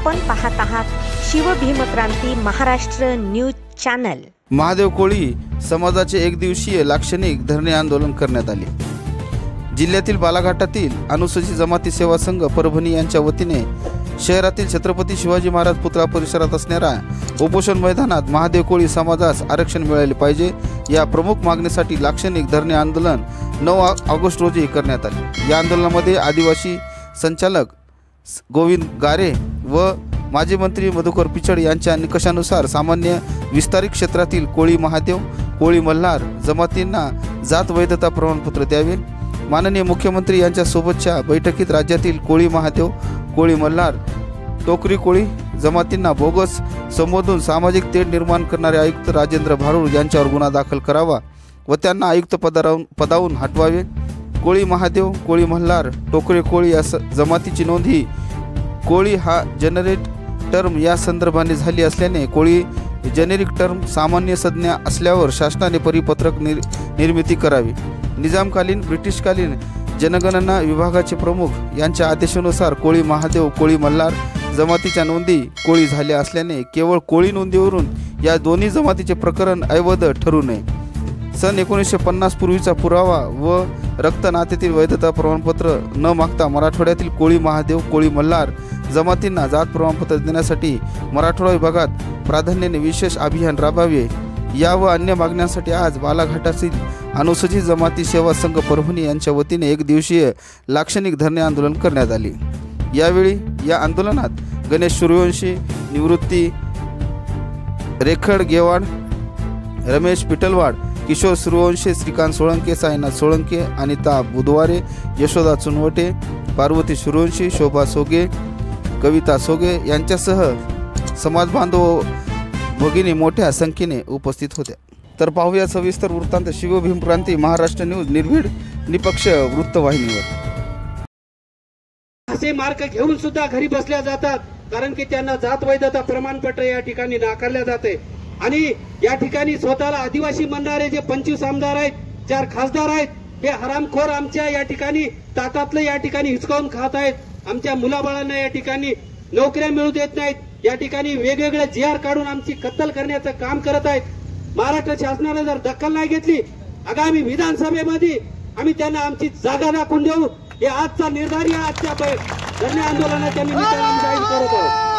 आपण पाहत आहात शिवभीमक्रांती महाराष्ट्र न्यूज चॅनल। महादेव कोळी समाजाचे एक दिवसीय लाक्षणिक धरणे आंदोलन करण्यात आले। जिल्ह्यातील बालाघाटातील अनुसूचित जमाती सेवा संघ परभणी यांच्या वतीने शहरातील छत्रपती शिवाजी महाराज पुतळा परिसरात असणाऱ्या उपोषण मैदानात महादेव कोळी समाजास आरक्षण मिळाले पाहिजे या प्रमुख मागणीसाठी लाक्षणिक धरणे आंदोलन 9 ऑगस्ट रोजी करण्यात आले। या आंदोलनामध्ये आदिवासी संचालक गोविंद गारे व माजी मंत्री मधुकर पिचड यांच्या निकषानुसार सामान्य विस्तारित क्षेत्रातील कोळी महादेव कोळी मल्हार जमातींना जात वैधता प्रमाणपत्र द्यावे। माननीय मुख्यमंत्री यांच्या सोबतच्या बैठकीत राज्यातील कोळी महादेव कोळी मल्हार टोकरी कोळी जमातींना बोगस संबोधून सामाजिक तेढ निर्माण करणारे आयुक्त राजेंद्र भारूड यांच्यावर गुन्हा दाखल करावा व त्यांना आयुक्त पदावरून हटवावे। कोळी महादेव कोळी मल्हार टोकरी कोळी या जमातीची नोंद ही कोळी हा जेनरिक टर्म या संदर्भाने झाली असल्याने कोळी जेनेरिक टर्म सामान्य संज्ञा असल्यावर शासनाने परिपत्रक निर्मिती करावी। निजामकालीन ब्रिटिशकालीन जनगणना विभागाचे प्रमुख यांच्या आदेशानुसार कोळी महादेव कोळी मल्हार जमातीच्या नोंदी कोळी झाल्या असल्याने केवळ कोळी नोंदीवरून या दोन्ही जमातीचे प्रकरण अवैध ठरू नये। सन 1950 पूर्वीचा पुरावा व रक्त नात्यातील वैधता प्रमाणपत्र न मागता मराठवाड्यातील कोळी महादेव कोळी मल्हार जमातींना जात प्रमाणपत्र देण्यासाठी मराठवाडा विभागात प्राधान्याने विशेष अभियान राबवावे या व अन्य मागण्यांसाठी आज बालाघाटातील अनुसूचित जमाती सेवा संघ परभणी यांच्या वतीने एक दिवसीय लाक्षणिक धरणे आंदोलन करण्यात आले। यावेळी या आंदोलनात गणेश सूर्यवंशी निवृत्ती रेखड गेवाड रमेश पिटलवाड किशोर सूर्यवंशी श्रीकांत सोळंके साईनाथ सोळंके अनिता बुधवारे यशोदा चुनवटे पार्वती सूर्यवंशी शोभा सोगे कविता सोगे यांच्यासह समाज बांधव भगिनी मोठ्या संख्येने उपस्थित होत्या। तर पाहूया सविस्तर वृत्तांत शिवभीमक्रांती महाराष्ट्र न्यूज निर्भीड निपक्ष वृत्तवाहिनीवर। असे मार्क घेऊन सुद्धा घरी बसल्या जातात कारण की त्यांना जात वैधता प्रमाणपत्र या ठिकाणी नाकारल्या जाते आणि या ठिकाणी स्वतःला आदिवासी म्हणणारे जे 25 आमदार आहेत 4 खासदार आहेत हे हरामखोर आमच्या या ठिकाणी ताटातलं या ठिकाणी हिसकावून खात आहेत। आमच्या मुलाबाळांना या ठिकाणी नोकऱ्या मिळू देत नाहीत, या ठिकाणी वेगवेगळे जीआर काढून आमची कत्तल करण्याचं काम करत आहेत। महाराष्ट्र शासनाने जर दखल नाही घेतली आगामी विधानसभेमध्ये आम्ही त्यांना आमची जागा दाखवून देऊ हे आजचा निर्धार या आजच्या धरणे आंदोलनाच्या निमित्ताने जाहीर करत आहोत।